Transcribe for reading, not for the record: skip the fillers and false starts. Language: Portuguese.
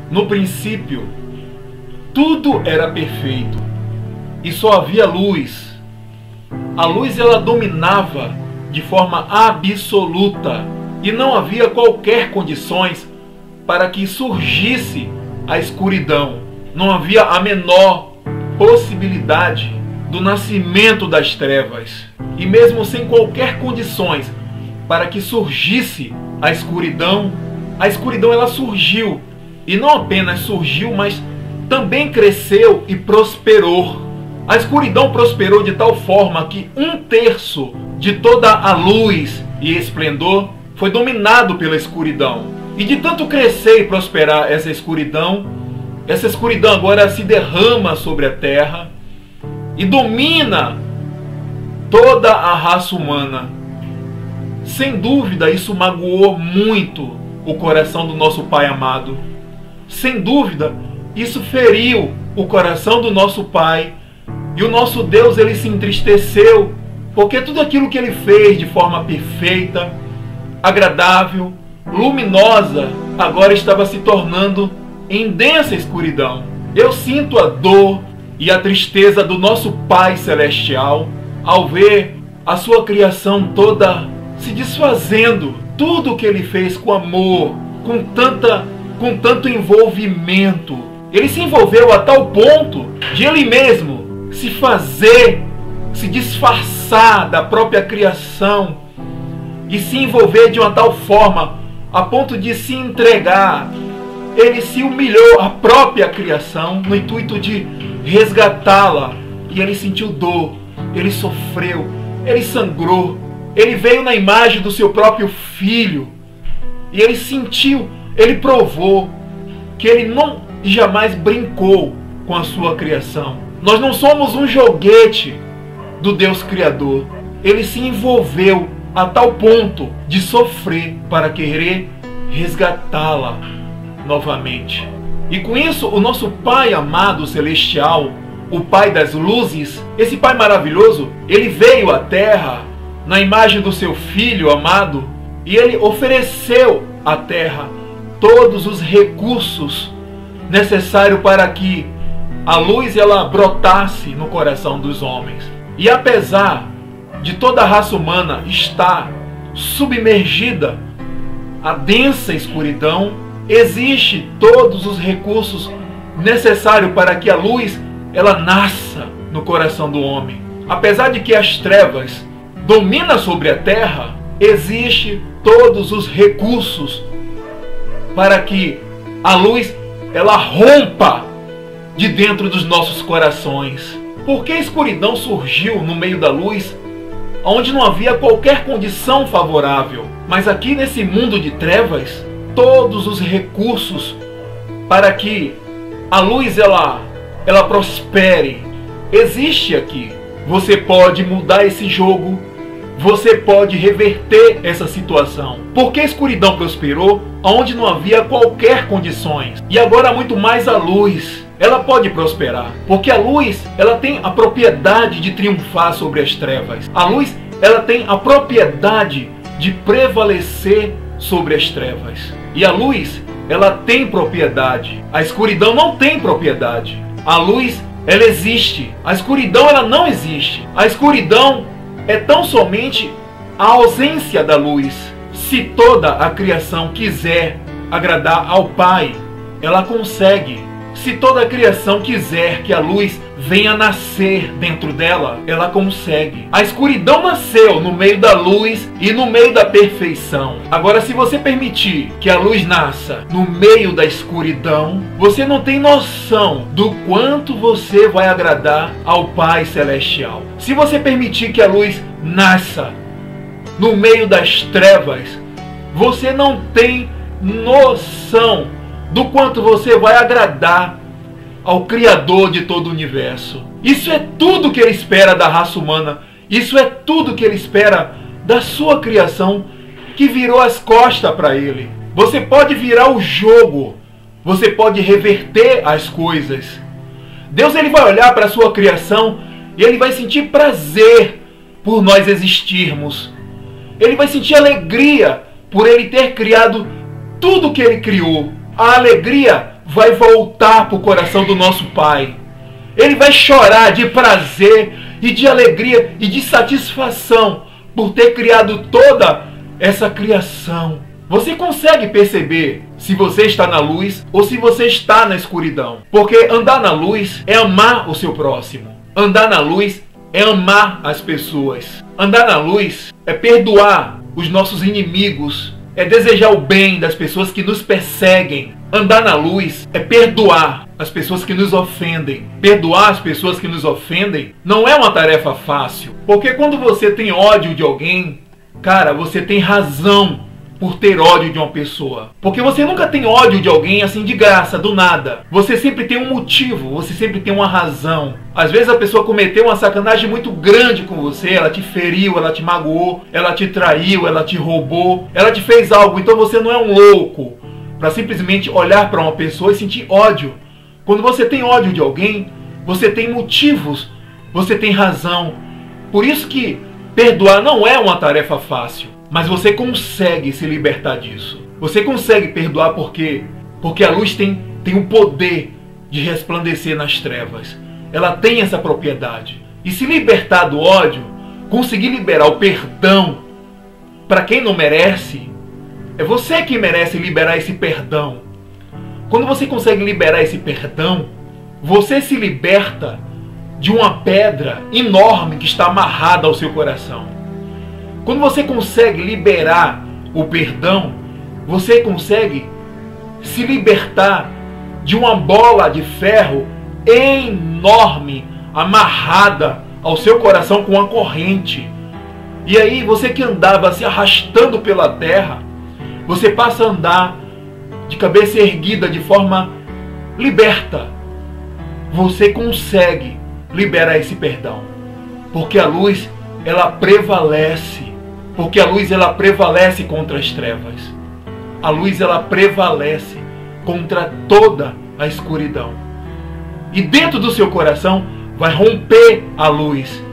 No princípio, tudo era perfeito e só havia luz. A luz ela dominava de forma absoluta e não havia qualquer condições para que surgisse a escuridão. Não havia a menor possibilidade do nascimento das trevas. E mesmo sem qualquer condições para que surgisse a escuridão ela surgiu. E não apenas surgiu, mas também cresceu e prosperou. A escuridão prosperou de tal forma que 1/3 de toda a luz e esplendor foi dominado pela escuridão. E de tanto crescer e prosperar essa escuridão agora se derrama sobre a terra e domina toda a raça humana. Sem dúvida, isso magoou muito o coração do nosso Pai amado. Sem dúvida, isso feriu o coração do nosso Pai. E o nosso Deus, ele se entristeceu, porque tudo aquilo que ele fez de forma perfeita, agradável, luminosa, agora estava se tornando em densa escuridão. Eu sinto a dor e a tristeza do nosso Pai Celestial ao ver a sua criação toda se desfazendo. Tudo o que ele fez com amor, com tanto envolvimento. Ele se envolveu a tal ponto de ele mesmo se disfarçar da própria criação e se envolver de uma tal forma a ponto de se entregar. Ele se humilhou à própria criação no intuito de resgatá-la. E ele sentiu dor, ele sofreu, ele sangrou. Ele veio na imagem do seu próprio filho. E ele sentiu, ele provou que ele não jamais brincou com a sua criação. Nós não somos um joguete do Deus Criador. Ele se envolveu a tal ponto de sofrer para querer resgatá-la novamente. E com isso, o nosso Pai amado celestial, o Pai das luzes, esse Pai maravilhoso, ele veio à terra na imagem do seu Filho amado e ele ofereceu à terra todos os recursos necessários para que a luz ela brotasse no coração dos homens. E apesar de toda a raça humana estar submergida à densa escuridão, existe todos os recursos necessários para que a luz ela nasça no coração do homem. Apesar de que as trevas dominam sobre a terra, existe todos os recursos para que a luz ela rompa de dentro dos nossos corações. Porque a escuridão surgiu no meio da luz, onde não havia qualquer condição favorável. Mas aqui nesse mundo de trevas, todos os recursos para que a luz ela prospere existe aqui. Você pode mudar esse jogo, você pode reverter essa situação. Porque a escuridão prosperou onde não havia qualquer condições. E agora muito mais a luz ela pode prosperar, porque a luz ela tem a propriedade de triunfar sobre as trevas. A luz ela tem a propriedade de prevalecer sobre as trevas. E a luz ela tem propriedade. A escuridão não tem propriedade. A luz ela existe. A escuridão ela não existe. A escuridão é tão somente a ausência da luz. Se toda a criação quiser agradar ao Pai, ela consegue. Se toda a criação quiser que a luz venha nascer dentro dela, ela consegue. A escuridão nasceu no meio da luz e no meio da perfeição. Agora, se você permitir que a luz nasça no meio da escuridão, você não tem noção do quanto você vai agradar ao Pai Celestial. Se você permitir que a luz nasça no meio das trevas, você não tem noção do quanto você vai agradar ao Criador de todo o universo. Isso é tudo que ele espera da raça humana. Isso é tudo que ele espera da sua criação, que virou as costas para ele. Você pode virar o jogo. Você pode reverter as coisas. Deus ele vai olhar para a sua criação e ele vai sentir prazer por nós existirmos. Ele vai sentir alegria por ele ter criado tudo que ele criou. A alegria vai voltar para o coração do nosso Pai. Ele vai chorar de prazer e de alegria e de satisfação por ter criado toda essa criação. Você consegue perceber se você está na luz ou se você está na escuridão? Porque andar na luz é amar o seu próximo. Andar na luz é amar as pessoas. Andar na luz é perdoar os nossos inimigos. É desejar o bem das pessoas que nos perseguem. Andar na luz é perdoar as pessoas que nos ofendem. Perdoar as pessoas que nos ofendem não é uma tarefa fácil. Porque quando você tem ódio de alguém, cara, você tem razão por ter ódio de uma pessoa. Porque você nunca tem ódio de alguém assim de graça, do nada. Você sempre tem um motivo, você sempre tem uma razão. Às vezes a pessoa cometeu uma sacanagem muito grande com você, ela te feriu, ela te magoou, ela te traiu, ela te roubou, ela te fez algo. Então você não é um louco para simplesmente olhar para uma pessoa e sentir ódio. Quando você tem ódio de alguém, você tem motivos, você tem razão. Por isso que perdoar não é uma tarefa fácil. Mas você consegue se libertar disso. Você consegue perdoar porque a luz tem o poder de resplandecer nas trevas. Ela tem essa propriedade. E se libertar do ódio, conseguir liberar o perdão para quem não merece, é você que merece liberar esse perdão. Quando você consegue liberar esse perdão, você se liberta de uma pedra enorme que está amarrada ao seu coração. Quando você consegue liberar o perdão, você consegue se libertar de uma bola de ferro enorme, amarrada ao seu coração com uma corrente. E aí você que andava se arrastando pela terra, você passa a andar de cabeça erguida, de forma liberta. Você consegue liberar esse perdão. Porque a luz, ela prevalece. Porque a luz, ela prevalece contra as trevas. A luz, ela prevalece contra toda a escuridão. E dentro do seu coração vai romper a luz.